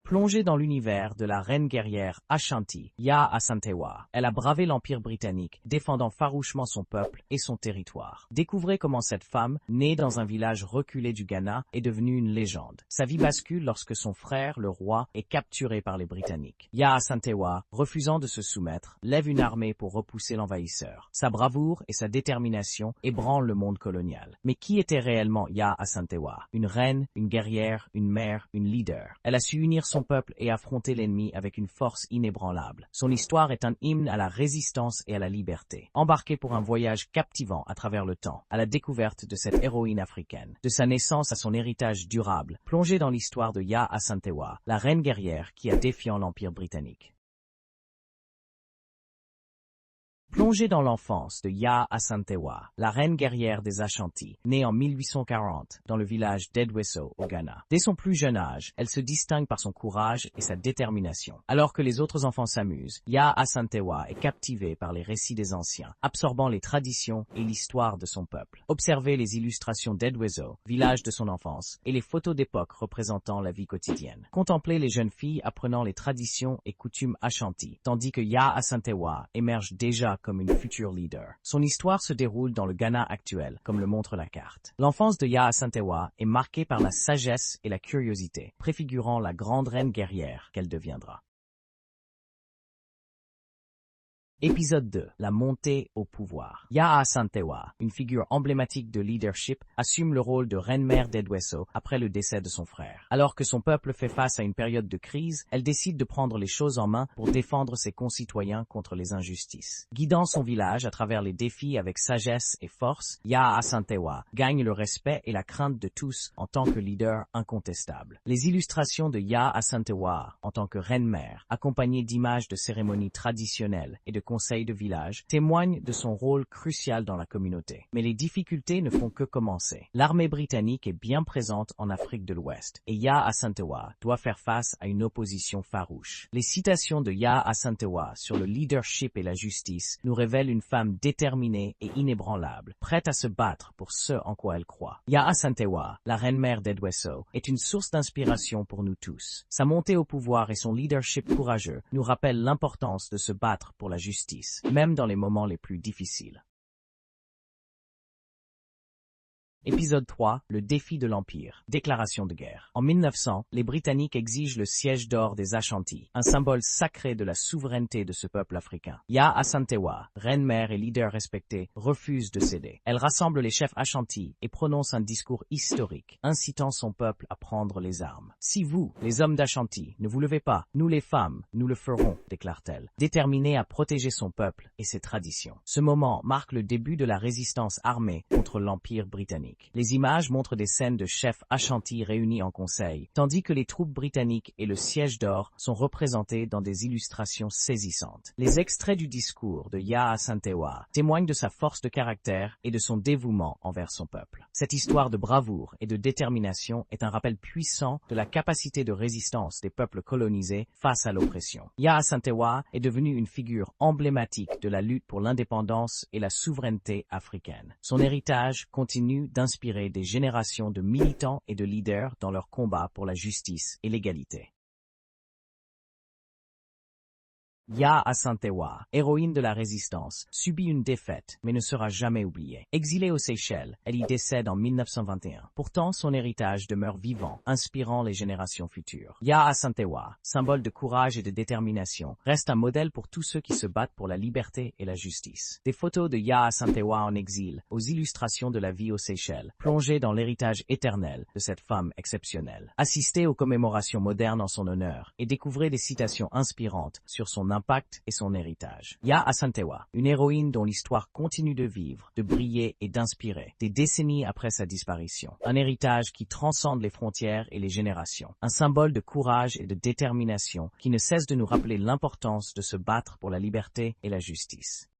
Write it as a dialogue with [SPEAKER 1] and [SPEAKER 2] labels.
[SPEAKER 1] Plongée dans l'univers de la reine guerrière Ashanti, Yaa Asantewaa, elle a bravé l'Empire britannique, défendant farouchement son peuple et son territoire. Découvrez comment cette femme, née dans un village reculé du Ghana, est devenue une légende. Sa vie bascule lorsque son frère, le roi, est capturé par les Britanniques. Yaa Asantewaa, refusant de se soumettre, lève une armée pour repousser l'envahisseur. Sa bravoure et sa détermination ébranlent le monde colonial. Mais qui était réellement Yaa Asantewaa? Une reine, une guerrière, une mère, une leader. Elle a su unir son peuple et affronter l'ennemi avec une force inébranlable. Son histoire est un hymne à la résistance et à la liberté. Embarquez pour un voyage captivant à travers le temps, à la découverte de cette héroïne africaine. De sa naissance à son héritage durable, plongez dans l'histoire de Yaa Asantewaa, la reine guerrière qui a défié l'Empire britannique. Plongée dans l'enfance de Yaa Asantewaa, la reine guerrière des Ashanti, née en 1840 dans le village d'Edweso au Ghana. Dès son plus jeune âge, elle se distingue par son courage et sa détermination. Alors que les autres enfants s'amusent, Yaa Asantewaa est captivée par les récits des anciens, absorbant les traditions et l'histoire de son peuple. Observez les illustrations d'Edweso, village de son enfance, et les photos d'époque représentant la vie quotidienne. Contemplez les jeunes filles apprenant les traditions et coutumes Ashanti, tandis que Yaa Asantewaa émerge déjà comme une future leader. Son histoire se déroule dans le Ghana actuel, comme le montre la carte. L'enfance de Yaa Asantewaa est marquée par la sagesse et la curiosité, préfigurant la grande reine guerrière qu'elle deviendra. Épisode 2. La montée au pouvoir. Yaa Asantewaa, une figure emblématique de leadership, assume le rôle de reine-mère d'Edweso après le décès de son frère. Alors que son peuple fait face à une période de crise, elle décide de prendre les choses en main pour défendre ses concitoyens contre les injustices. Guidant son village à travers les défis avec sagesse et force, Yaa Asantewaa gagne le respect et la crainte de tous en tant que leader incontestable. Les illustrations de Yaa Asantewaa en tant que reine-mère, accompagnées d'images de cérémonies traditionnelles et de conseil de village, témoigne de son rôle crucial dans la communauté. Mais les difficultés ne font que commencer. L'armée britannique est bien présente en Afrique de l'Ouest, et Yaa Asantewaa doit faire face à une opposition farouche. Les citations de Yaa Asantewaa sur le leadership et la justice nous révèlent une femme déterminée et inébranlable, prête à se battre pour ce en quoi elle croit. Yaa Asantewaa, la reine-mère d'Edweso, est une source d'inspiration pour nous tous. Sa montée au pouvoir et son leadership courageux nous rappellent l'importance de se battre pour la justice, même dans les moments les plus difficiles. Épisode 3. Le défi de l'Empire. Déclaration de guerre. En 1900, les Britanniques exigent le siège d'or des Ashanti, un symbole sacré de la souveraineté de ce peuple africain. Yaa Asantewaa, reine-mère et leader respecté, refuse de céder. Elle rassemble les chefs Ashanti et prononce un discours historique, incitant son peuple à prendre les armes. « Si vous, les hommes d'Ashanti, ne vous levez pas, nous les femmes, nous le ferons », déclare-t-elle, déterminée à protéger son peuple et ses traditions. Ce moment marque le début de la résistance armée contre l'Empire britannique. Les images montrent des scènes de chefs Ashanti réunis en conseil, tandis que les troupes britanniques et le siège d'or sont représentés dans des illustrations saisissantes. Les extraits du discours de Yaa Asantewaa témoignent de sa force de caractère et de son dévouement envers son peuple. Cette histoire de bravoure et de détermination est un rappel puissant de la capacité de résistance des peuples colonisés face à l'oppression. Yaa Asantewaa est devenue une figure emblématique de la lutte pour l'indépendance et la souveraineté africaine. Son héritage continue d'inspirer des générations de militants et de leaders dans leur combat pour la justice et l'égalité. Yaa Asantewaa, héroïne de la résistance, subit une défaite, mais ne sera jamais oubliée. Exilée aux Seychelles, elle y décède en 1921. Pourtant, son héritage demeure vivant, inspirant les générations futures. Yaa Asantewaa, symbole de courage et de détermination, reste un modèle pour tous ceux qui se battent pour la liberté et la justice. Des photos de Yaa Asantewaa en exil, aux illustrations de la vie aux Seychelles, plongées dans l'héritage éternel de cette femme exceptionnelle. Assistez aux commémorations modernes en son honneur et découvrez des citations inspirantes sur son impact et son héritage. Yaa Asantewaa, une héroïne dont l'histoire continue de vivre, de briller et d'inspirer, des décennies après sa disparition. Un héritage qui transcende les frontières et les générations. Un symbole de courage et de détermination qui ne cesse de nous rappeler l'importance de se battre pour la liberté et la justice.